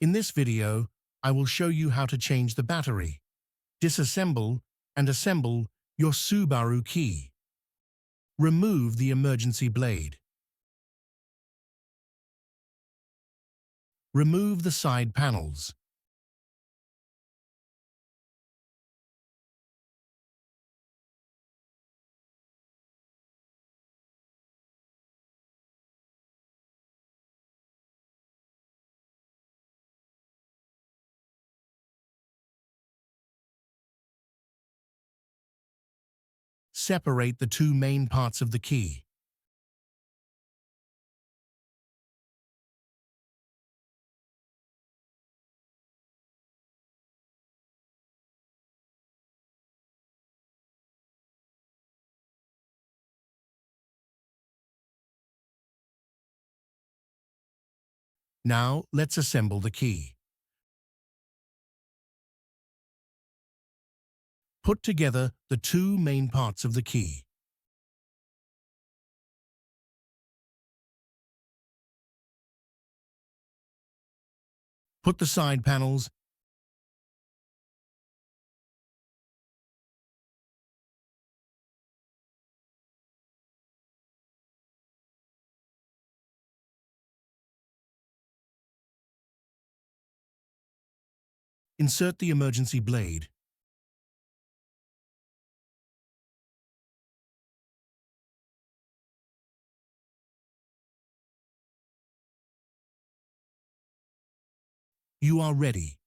In this video, I will show you how to change the battery, disassemble and assemble your Subaru key. Remove the emergency blade. Remove the side panels. Separate the two main parts of the key. Now, let's assemble the key. Put together the two main parts of the key. Put the side panels Insert the emergency blade. You are ready.